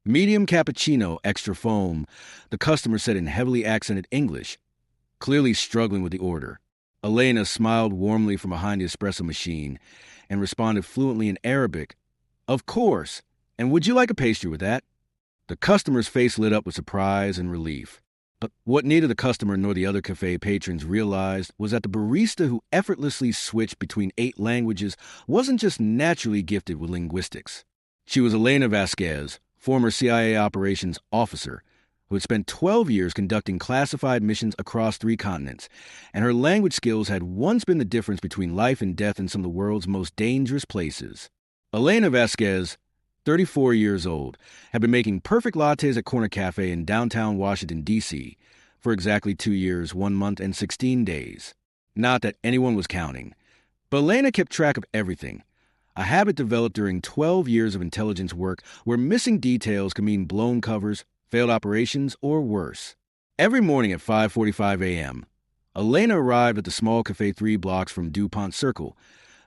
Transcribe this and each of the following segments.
Medium cappuccino, extra foam, the customer said in heavily accented English, clearly struggling with the order. Elena smiled warmly from behind the espresso machine and responded fluently in Arabic, "Of course. And would you like a pastry with that?" The customer's face lit up with surprise and relief. But what neither the customer nor the other cafe patrons realized was that the barista who effortlessly switched between 8 languages wasn't just naturally gifted with linguistics. She was Elena Vasquez, former CIA operations officer, who had spent 12 years conducting classified missions across 3 continents, and her language skills had once been the difference between life and death in some of the world's most dangerous places. Elena Vasquez, 34 years old, had been making perfect lattes at Corner Café in downtown Washington, D.C., for exactly 2 years, 1 month, and 16 days. Not that anyone was counting, but Elena kept track of everything, a habit developed during 12 years of intelligence work where missing details could mean blown covers, failed operations, or worse. Every morning at 5:45 a.m., Elena arrived at the small cafe 3 blocks from DuPont Circle,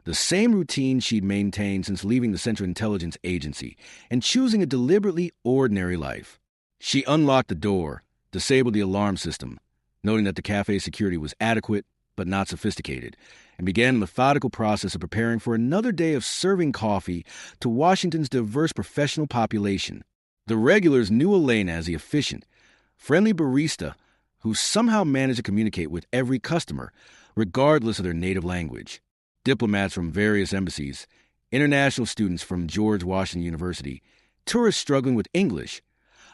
the same routine she'd maintained since leaving the Central Intelligence Agency and choosing a deliberately ordinary life. She unlocked the door, disabled the alarm system, noting that the cafe's security was adequate but not sophisticated, and began a methodical process of preparing for another day of serving coffee to Washington's diverse professional population. The regulars knew Elena as the efficient, friendly barista who somehow managed to communicate with every customer, regardless of their native language. Diplomats from various embassies, international students from George Washington University, tourists struggling with English.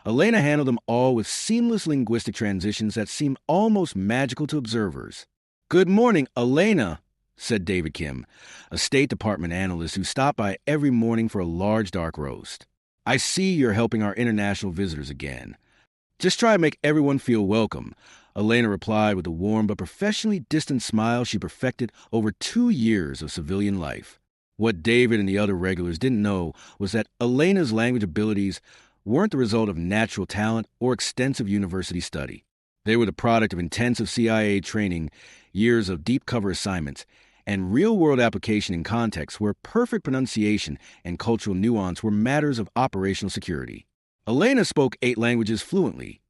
Elena handled them all with seamless linguistic transitions that seemed almost magical to observers. "Good morning, Elena," said David Kim, a State Department analyst who stopped by every morning for a large dark roast. "I see you're helping our international visitors again." "Just try to make everyone feel welcome," Elena replied with a warm but professionally distant smile she perfected over 2 years of civilian life. What David and the other regulars didn't know was that Elena's language abilities weren't the result of natural talent or extensive university study. They were the product of intensive CIA training, years of deep cover assignments, and real-world application in contexts where perfect pronunciation and cultural nuance were matters of operational security. Elena spoke 8 languages fluently: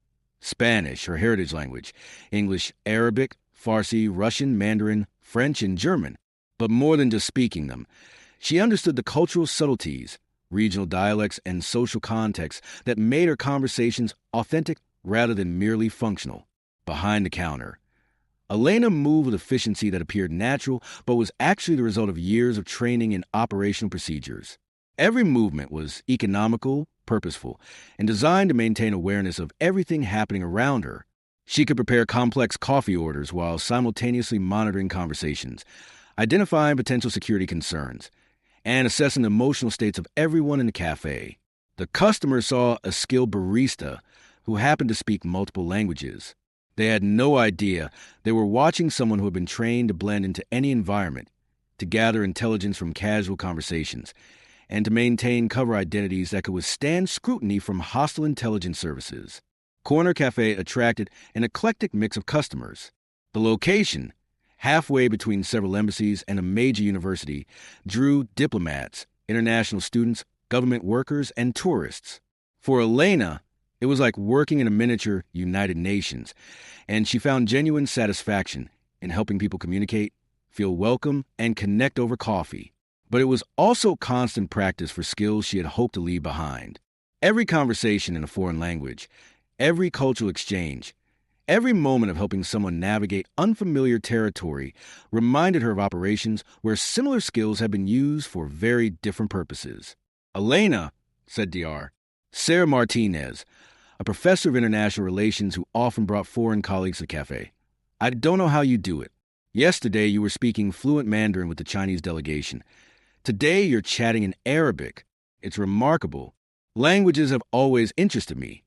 Spanish, her heritage language, English, Arabic, Farsi, Russian, Mandarin, French, and German. But more than just speaking them, she understood the cultural subtleties, regional dialects, and social contexts that made her conversations authentic rather than merely functional. Behind the counter, Elena moved with efficiency that appeared natural but was actually the result of years of training in operational procedures. Every movement was economical, purposeful, and designed to maintain awareness of everything happening around her. She could prepare complex coffee orders while simultaneously monitoring conversations, identifying potential security concerns, and assessing the emotional states of everyone in the cafe. The customer saw a skilled barista who happened to speak multiple languages. They had no idea they were watching someone who had been trained to blend into any environment, to gather intelligence from casual conversations, and to maintain cover identities that could withstand scrutiny from hostile intelligence services. Corner Café attracted an eclectic mix of customers. The location, halfway between several embassies and a major university, drew diplomats, international students, government workers, and tourists. For Elena, it was like working in a miniature United Nations, and she found genuine satisfaction in helping people communicate, feel welcome, and connect over coffee. But it was also constant practice for skills she had hoped to leave behind. Every conversation in a foreign language, every cultural exchange, every moment of helping someone navigate unfamiliar territory reminded her of operations where similar skills had been used for very different purposes. "Elena," said Dr. Sarah Martinez, a professor of international relations who often brought foreign colleagues to the cafe, "I don't know how you do it. Yesterday you were speaking fluent Mandarin with the Chinese delegation. Today you're chatting in Arabic. It's remarkable. Languages have always interested me,"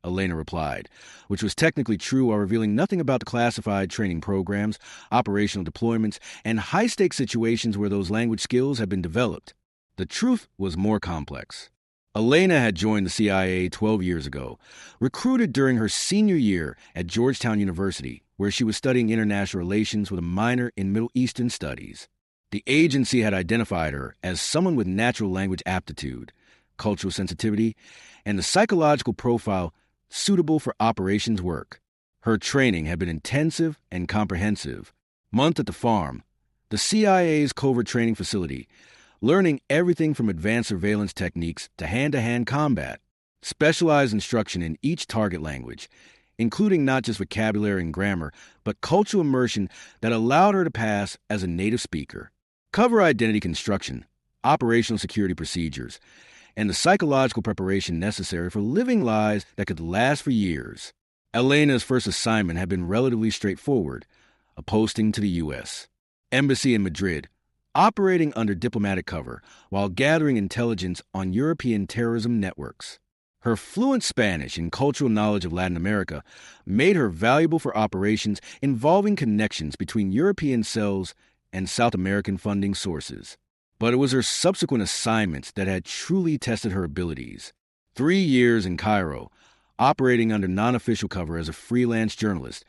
Elena replied, which was technically true while revealing nothing about the classified training programs, operational deployments, and high-stakes situations where those language skills had been developed. The truth was more complex. Elena had joined the CIA 12 years ago, recruited during her senior year at Georgetown University, where she was studying international relations with a minor in Middle Eastern studies. The agency had identified her as someone with natural language aptitude, cultural sensitivity, and the psychological profile suitable for operations work. Her training had been intensive and comprehensive. Month at the farm, the CIA's covert training facility, learning everything from advanced surveillance techniques to hand-to-hand combat, specialized instruction in each target language, including not just vocabulary and grammar, but cultural immersion that allowed her to pass as a native speaker. Cover identity construction, operational security procedures, and the psychological preparation necessary for living lives that could last for years. Elena's first assignment had been relatively straightforward, a posting to the U.S. Embassy in Madrid, operating under diplomatic cover while gathering intelligence on European terrorism networks. Her fluent Spanish and cultural knowledge of Latin America made her valuable for operations involving connections between European cells and South American funding sources. But it was her subsequent assignments that had truly tested her abilities. 3 years in Cairo, operating under non-official cover as a freelance journalist,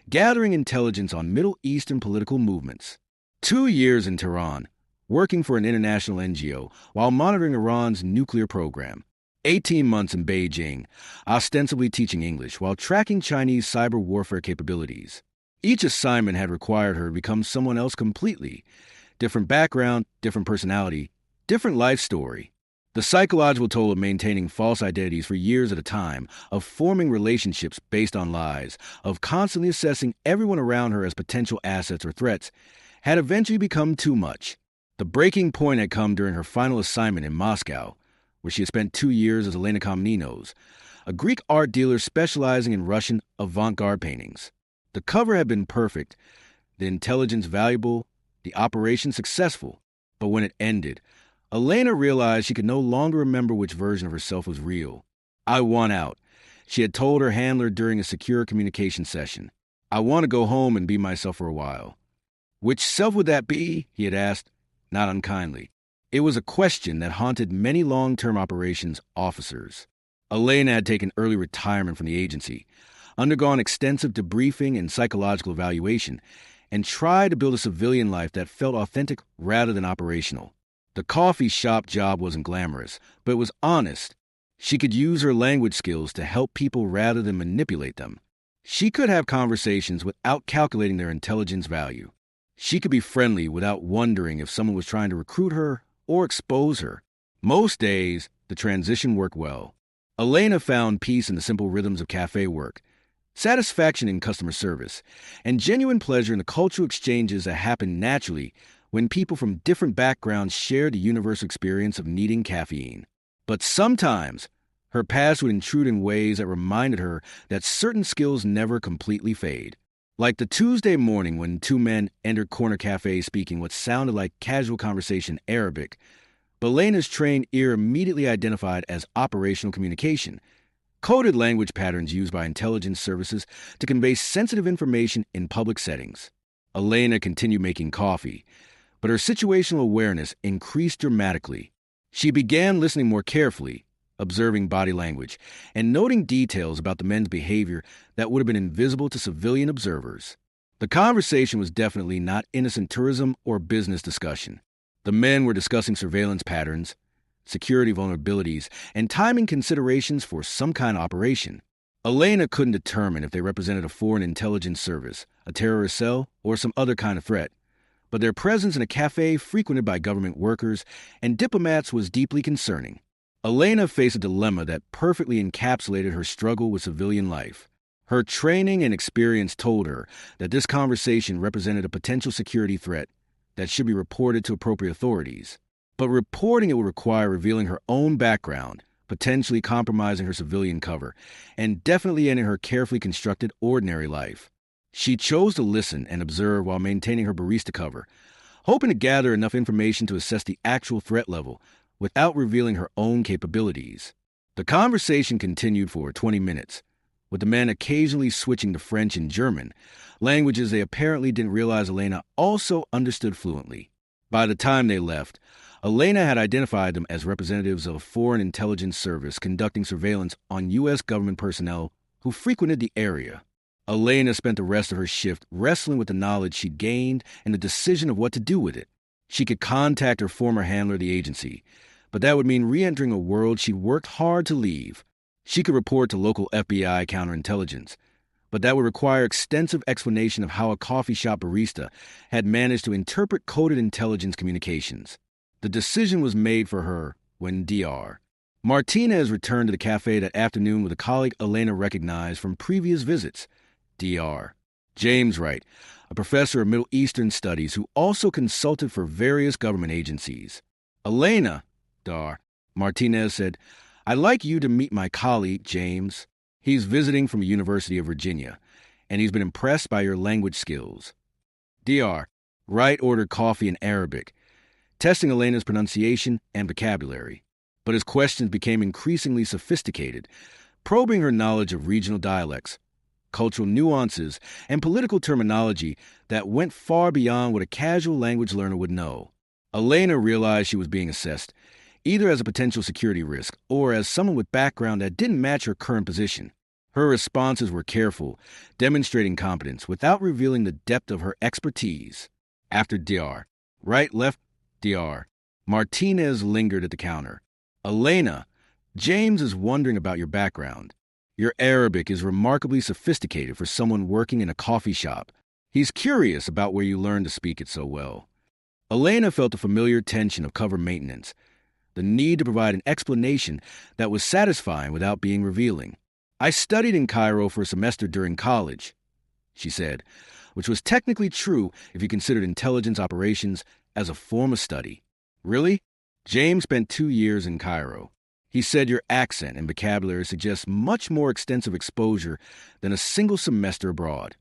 gathering intelligence on Middle Eastern political movements. 2 years in Tehran, working for an international NGO while monitoring Iran's nuclear program. 18 months in Beijing, ostensibly teaching English while tracking Chinese cyber warfare capabilities. Each assignment had required her to become someone else completely. Different background, different personality, different life story. The psychological toll of maintaining false identities for years at a time, of forming relationships based on lies, of constantly assessing everyone around her as potential assets or threats, had eventually become too much. The breaking point had come during her final assignment in Moscow, where she had spent 2 years as Elena Vasquez, a Greek art dealer specializing in Russian avant-garde paintings. The cover had been perfect, the intelligence valuable, the operation successful. But when it ended, Elena realized she could no longer remember which version of herself was real. "I want out," she had told her handler during a secure communication session. "I want to go home and be myself for a while." "Which self would that be?" he had asked, not unkindly. It was a question that haunted many long-term operations officers. Elena had taken early retirement from the agency, undergone extensive debriefing and psychological evaluation, and tried to build a civilian life that felt authentic rather than operational. The coffee shop job wasn't glamorous, but it was honest. She could use her language skills to help people rather than manipulate them. She could have conversations without calculating their intelligence value. She could be friendly without wondering if someone was trying to recruit her or expose her. Most days, the transition worked well. Elena found peace in the simple rhythms of cafe work, satisfaction in customer service, and genuine pleasure in the cultural exchanges that happen naturally when people from different backgrounds shared the universal experience of needing caffeine. But sometimes, her past would intrude in ways that reminded her that certain skills never completely fade. Like the Tuesday morning when 2 men entered Corner Café speaking what sounded like casual conversation Arabic, Elena's trained ear immediately identified as operational communication, coded language patterns used by intelligence services to convey sensitive information in public settings. Elena continued making coffee, but her situational awareness increased dramatically. She began listening more carefully, observing body language, and noting details about the men's behavior that would have been invisible to civilian observers. The conversation was definitely not innocent tourism or business discussion. The men were discussing surveillance patterns, security vulnerabilities, and timing considerations for some kind of operation. Elena couldn't determine if they represented a foreign intelligence service, a terrorist cell, or some other kind of threat. But their presence in a cafe frequented by government workers and diplomats was deeply concerning. Elena faced a dilemma that perfectly encapsulated her struggle with civilian life. Her training and experience told her that this conversation represented a potential security threat that should be reported to appropriate authorities. But reporting it would require revealing her own background, potentially compromising her civilian cover, and definitely ending her carefully constructed ordinary life. She chose to listen and observe while maintaining her barista cover, hoping to gather enough information to assess the actual threat level without revealing her own capabilities. The conversation continued for 20 minutes, with the men occasionally switching to French and German, languages they apparently didn't realize Elena also understood fluently. By the time they left, Elena had identified them as representatives of a foreign intelligence service conducting surveillance on U.S. government personnel who frequented the area. Elena spent the rest of her shift wrestling with the knowledge she'd gained and the decision of what to do with it. She could contact her former handler of the agency, but that would mean re-entering a world she'd worked hard to leave. She could report to local FBI counterintelligence, but that would require extensive explanation of how a coffee shop barista had managed to interpret coded intelligence communications. The decision was made for her when Dr. Martinez returned to the cafe that afternoon with a colleague Elena recognized from previous visits, Dr. James Wright, a professor of Middle Eastern Studies who also consulted for various government agencies. Elena, Dr. Martinez said, "I'd like you to meet my colleague, James. He's visiting from the University of Virginia, and he's been impressed by your language skills." Dr. Wright ordered coffee in Arabic, testing Elena's pronunciation and vocabulary. But his questions became increasingly sophisticated, probing her knowledge of regional dialects, cultural nuances, and political terminology that went far beyond what a casual language learner would know. Elena realized she was being assessed, either as a potential security risk or as someone with background that didn't match her current position. Her responses were careful, demonstrating competence without revealing the depth of her expertise. After Dr. Wright left, Dr. Martinez lingered at the counter. "Elena, James is wondering about your background. Your Arabic is remarkably sophisticated for someone working in a coffee shop. He's curious about where you learned to speak it so well." Elena felt the familiar tension of cover maintenance, the need to provide an explanation that was satisfying without being revealing. "I studied in Cairo for a semester during college," she said, which was technically true if you considered intelligence operations as a form of study. "Really?" James spent 2 years in Cairo. He said your accent and vocabulary suggests much more extensive exposure than a single semester abroad.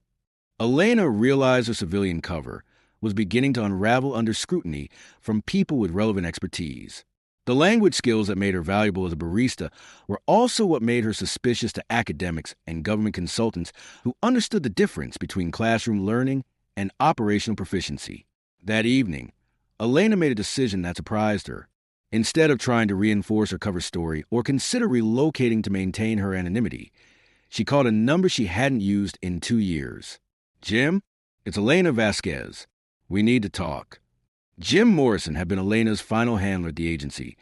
Elena realized her civilian cover was beginning to unravel under scrutiny from people with relevant expertise. The language skills that made her valuable as a barista were also what made her suspicious to academics and government consultants who understood the difference between classroom learning and operational proficiency. That evening, Elena made a decision that surprised her. Instead of trying to reinforce her cover story or consider relocating to maintain her anonymity, she called a number she hadn't used in 2 years. "Jim, it's Elena Vasquez. We need to talk." Jim Morrison had been Elena's final handler at the agency,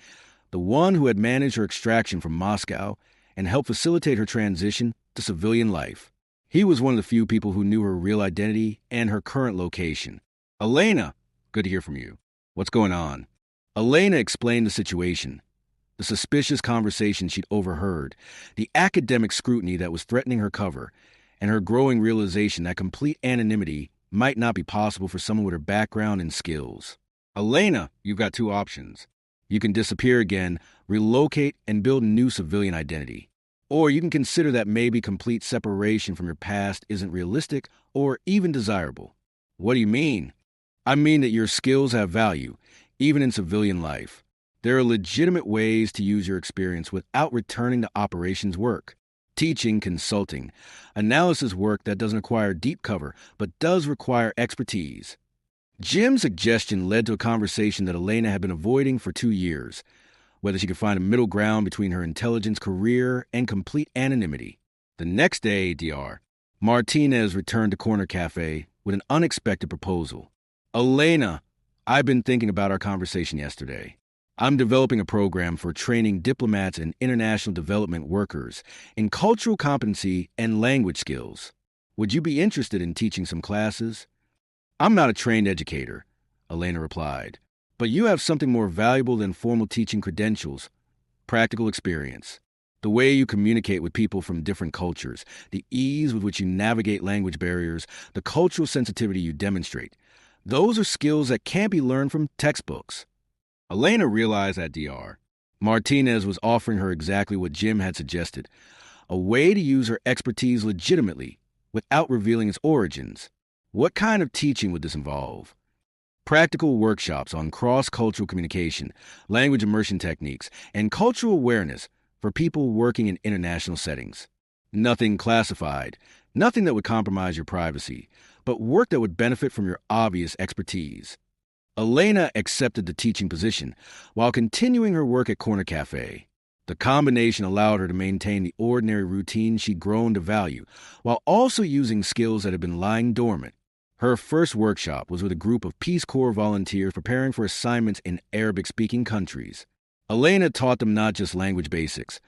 the one who had managed her extraction from Moscow and helped facilitate her transition to civilian life. He was one of the few people who knew her real identity and her current location. "Elena, good to hear from you. What's going on?" Elena explained the situation, the suspicious conversation she'd overheard, the academic scrutiny that was threatening her cover, and her growing realization that complete anonymity might not be possible for someone with her background and skills. "Elena, you've got 2 options. You can disappear again, relocate, and build a new civilian identity. Or you can consider that maybe complete separation from your past isn't realistic or even desirable." "What do you mean?" "I mean that your skills have value, even in civilian life. There are legitimate ways to use your experience without returning to operations work. Teaching, consulting, analysis work that doesn't require deep cover, but does require expertise." Jim's suggestion led to a conversation that Elena had been avoiding for 2 years, whether she could find a middle ground between her intelligence career and complete anonymity. The next day, Dr. Martinez returned to Corner Café with an unexpected proposal. "Elena, I've been thinking about our conversation yesterday. I'm developing a program for training diplomats and international development workers in cultural competency and language skills. Would you be interested in teaching some classes?" "I'm not a trained educator," Elena replied, "but you have something more valuable than formal teaching credentials: practical experience. The way you communicate with people from different cultures, the ease with which you navigate language barriers, the cultural sensitivity you demonstrate. Those are skills that can't be learned from textbooks." Elena realized that Dr. Martinez was offering her exactly what Jim had suggested: a way to use her expertise legitimately without revealing its origins. What kind of teaching would this involve? Practical workshops on cross-cultural communication, language immersion techniques, and cultural awareness for people working in international settings. Nothing classified, nothing that would compromise your privacy, but work that would benefit from your obvious expertise. Elena accepted the teaching position while continuing her work at Corner Café. The combination allowed her to maintain the ordinary routine she'd grown to value, while also using skills that had been lying dormant. Her first workshop was with a group of Peace Corps volunteers preparing for assignments in Arabic-speaking countries. Elena taught them not just language basics,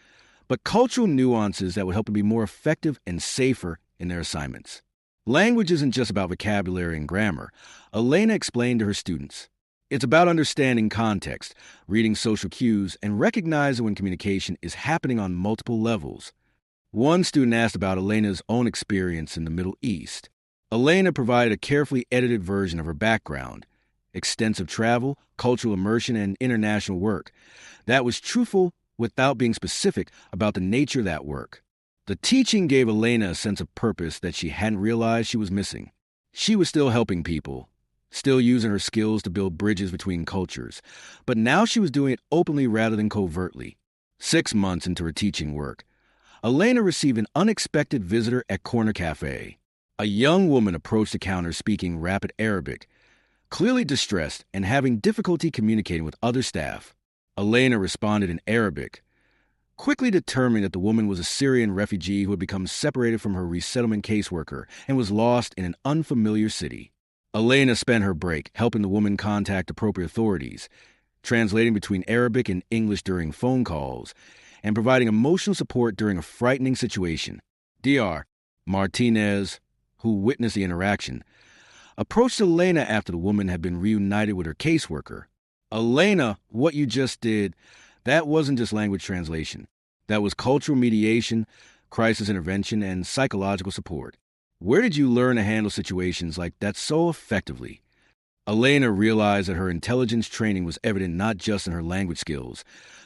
but cultural nuances that would help them be more effective and safer in their assignments. Language isn't just about vocabulary and grammar, Elena explained to her students. It's about understanding context, reading social cues, and recognizing when communication is happening on multiple levels. One student asked about Elena's own experience in the Middle East. Elena provided a carefully edited version of her background: extensive travel, cultural immersion, and international work. That was truthful without being specific about the nature of that work. The teaching gave Elena a sense of purpose that she hadn't realized she was missing. She was still helping people, still using her skills to build bridges between cultures, but now she was doing it openly rather than covertly. 6 months into her teaching work, Elena received an unexpected visitor at Corner Café. A young woman approached the counter speaking rapid Arabic, clearly distressed and having difficulty communicating with other staff. Elena responded in Arabic, quickly determining that the woman was a Syrian refugee who had become separated from her resettlement caseworker and was lost in an unfamiliar city. Elena spent her break helping the woman contact appropriate authorities, translating between Arabic and English during phone calls, and providing emotional support during a frightening situation. Dr. Martinez, who witnessed the interaction, approached Elena after the woman had been reunited with her caseworker. Elena, what you just did, that wasn't just language translation. That was cultural mediation, crisis intervention, and psychological support. Where did you learn to handle situations like that so effectively? Elena realized that her intelligence training was evident not just in her language skills,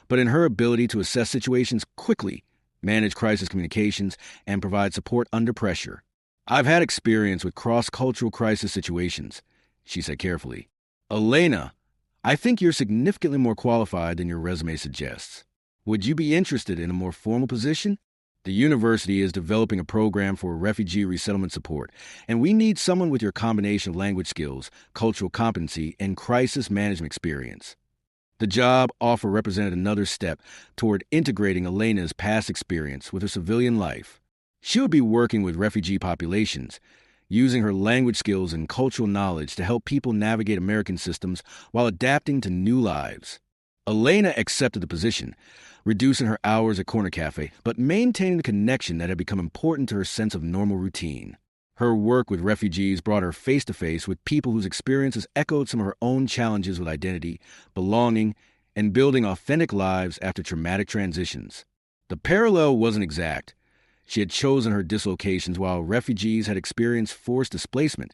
but in her ability to assess situations quickly, manage crisis communications, and provide support under pressure. I've had experience with cross-cultural crisis situations, she said carefully. Elena, I think you're significantly more qualified than your resume suggests. Would you be interested in a more formal position? The university is developing a program for refugee resettlement support, and we need someone with your combination of language skills, cultural competency, and crisis management experience. The job offer represented another step toward integrating Elena's past experience with her civilian life. She would be working with refugee populations, using her language skills and cultural knowledge to help people navigate American systems while adapting to new lives. Elena accepted the position, reducing her hours at Corner Café, but maintaining the connection that had become important to her sense of normal routine. Her work with refugees brought her face-to-face with people whose experiences echoed some of her own challenges with identity, belonging, and building authentic lives after traumatic transitions. The parallel wasn't exact. She had chosen her dislocations while refugees had experienced forced displacement,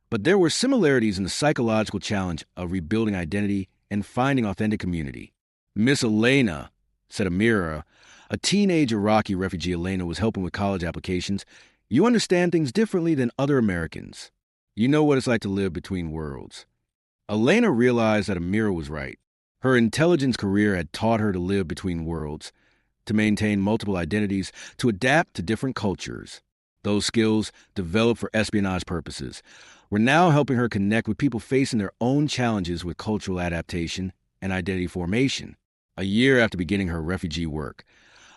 but there were similarities in the psychological challenge of rebuilding identity and finding authentic community. Miss Elena, said Amira, a teenage Iraqi refugee Elena was helping with college applications, you understand things differently than other Americans. You know what it's like to live between worlds. Elena realized that Amira was right. Her intelligence career had taught her to live between worlds, to maintain multiple identities, to adapt to different cultures. Those skills, developed for espionage purposes, were now helping her connect with people facing their own challenges with cultural adaptation and identity formation. A year after beginning her refugee work,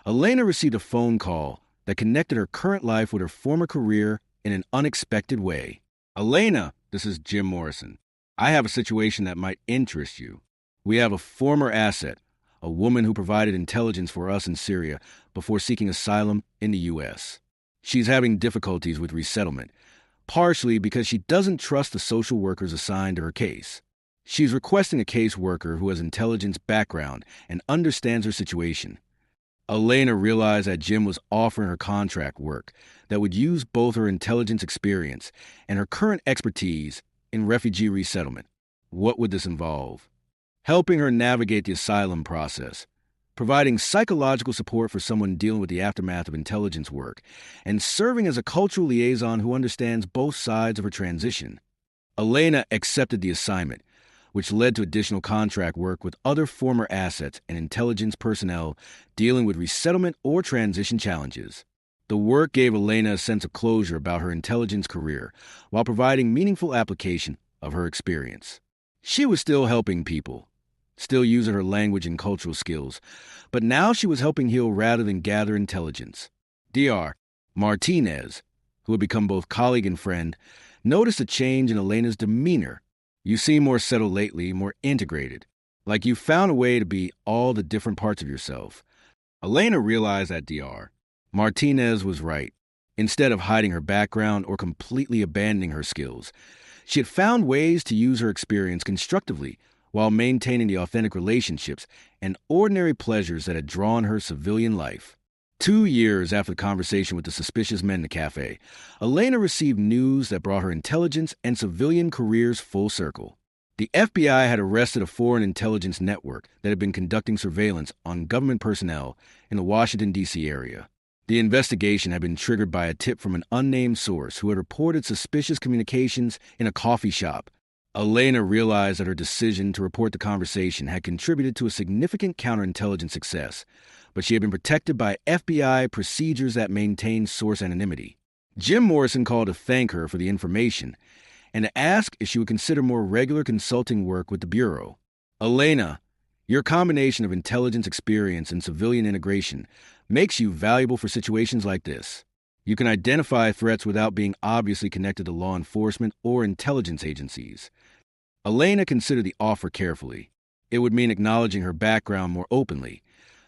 Elena received a phone call that connected her current life with her former career in an unexpected way. Elena, this is Jim Morrison. I have a situation that might interest you. We have a former asset, a woman who provided intelligence for us in Syria before seeking asylum in the U.S. She's having difficulties with resettlement, partially because she doesn't trust the social workers assigned to her case. She's requesting a caseworker who has intelligence background and understands her situation. Elena realized that Jim was offering her contract work that would use both her intelligence experience and her current expertise in refugee resettlement. What would this involve? Helping her navigate the asylum process, providing psychological support for someone dealing with the aftermath of intelligence work, and serving as a cultural liaison who understands both sides of her transition. Elena accepted the assignment, which led to additional contract work with other former assets and intelligence personnel dealing with resettlement or transition challenges. The work gave Elena a sense of closure about her intelligence career while providing meaningful application of her experience. She was still helping people, still using her language and cultural skills, but now she was helping heal rather than gather intelligence. Dr. Martinez, who had become both colleague and friend, noticed a change in Elena's demeanor. You seem more settled lately, more integrated, like you found a way to be all the different parts of yourself. Elena realized that Martinez was right. Instead of hiding her background or completely abandoning her skills, she had found ways to use her experience constructively while maintaining the authentic relationships and ordinary pleasures that had drawn her civilian life. 2 years after the conversation with the suspicious men in the cafe, Elena received news that brought her intelligence and civilian careers full circle. The FBI had arrested a foreign intelligence network that had been conducting surveillance on government personnel in the Washington, D.C. area. The investigation had been triggered by a tip from an unnamed source who had reported suspicious communications in a coffee shop. Elena realized that her decision to report the conversation had contributed to a significant counterintelligence success, but she had been protected by FBI procedures that maintained source anonymity. Jim Morrison called to thank her for the information and to ask if she would consider more regular consulting work with the Bureau. Elena, your combination of intelligence experience and civilian integration makes you valuable for situations like this. You can identify threats without being obviously connected to law enforcement or intelligence agencies. Elena considered the offer carefully. It would mean acknowledging her background more openly,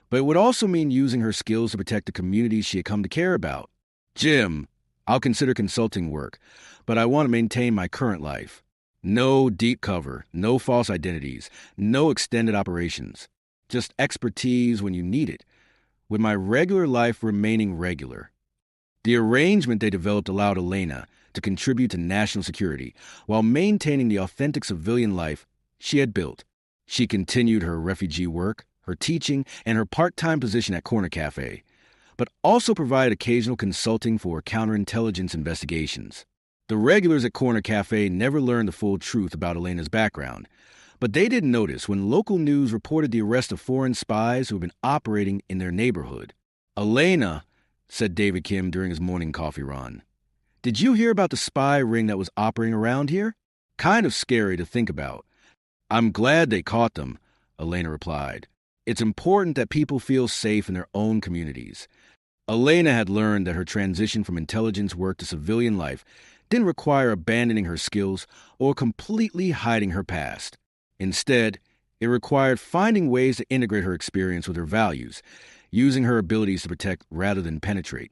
but it would also mean using her skills to protect the communities she had come to care about. Jim, I'll consider consulting work, but I want to maintain my current life. No deep cover, no false identities, no extended operations. Just expertise when you need it, with my regular life remaining regular. The arrangement they developed allowed Elena to contribute to national security while maintaining the authentic civilian life she had built. She continued her refugee work, her teaching, and her part-time position at Corner Café, but also provided occasional consulting for counterintelligence investigations. The regulars at Corner Café never learned the full truth about Elena's background, but they did notice when local news reported the arrest of foreign spies who had been operating in their neighborhood. Elena, said David Kim during his morning coffee run, did you hear about the spy ring that was operating around here? Kind of scary to think about. I'm glad they caught them, Elena replied. It's important that people feel safe in their own communities. Elena had learned that her transition from intelligence work to civilian life didn't require abandoning her skills or completely hiding her past. Instead, it required finding ways to integrate her experience with her values, using her abilities to protect rather than penetrate,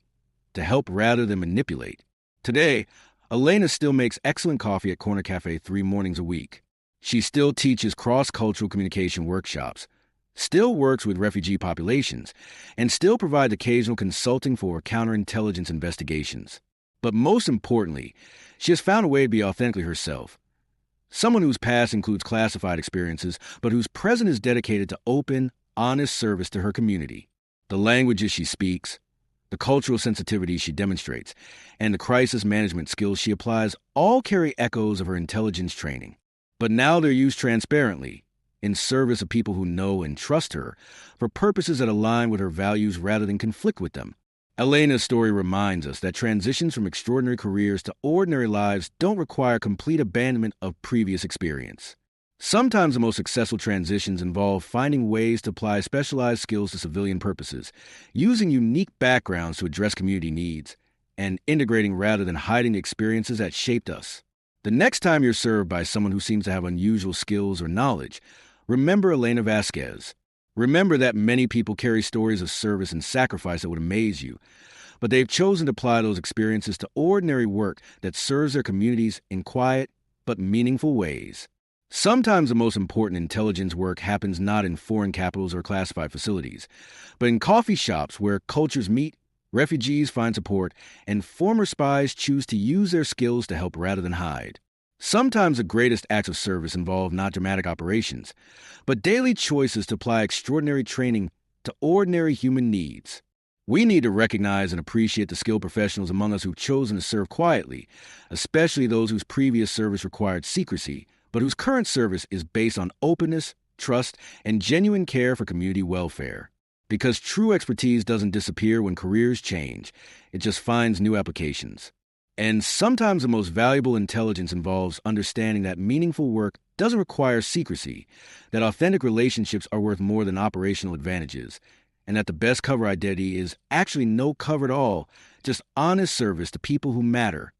to help rather than manipulate. Today, Elena still makes excellent coffee at Corner Café 3 mornings a week. She still teaches cross-cultural communication workshops, still works with refugee populations, and still provides occasional consulting for counterintelligence investigations. But most importantly, she has found a way to be authentically herself. Someone whose past includes classified experiences, but whose present is dedicated to open, honest service to her community. The languages she speaks, the cultural sensitivity she demonstrates, and the crisis management skills she applies all carry echoes of her intelligence training. But now they're used transparently, in service of people who know and trust her, for purposes that align with her values rather than conflict with them. Elena's story reminds us that transitions from extraordinary careers to ordinary lives don't require complete abandonment of previous experience. Sometimes the most successful transitions involve finding ways to apply specialized skills to civilian purposes, using unique backgrounds to address community needs, and integrating rather than hiding the experiences that shaped us. The next time you're served by someone who seems to have unusual skills or knowledge, remember Elena Vasquez. Remember that many people carry stories of service and sacrifice that would amaze you, but they've chosen to apply those experiences to ordinary work that serves their communities in quiet but meaningful ways. Sometimes the most important intelligence work happens not in foreign capitals or classified facilities, but in coffee shops where cultures meet, refugees find support, and former spies choose to use their skills to help rather than hide. Sometimes the greatest acts of service involve not dramatic operations, but daily choices to apply extraordinary training to ordinary human needs. We need to recognize and appreciate the skilled professionals among us who've chosen to serve quietly, especially those whose previous service required secrecy, but whose current service is based on openness, trust, and genuine care for community welfare. Because true expertise doesn't disappear when careers change, it just finds new applications. And sometimes the most valuable intelligence involves understanding that meaningful work doesn't require secrecy, that authentic relationships are worth more than operational advantages, and that the best cover identity is actually no cover at all, just honest service to people who matter,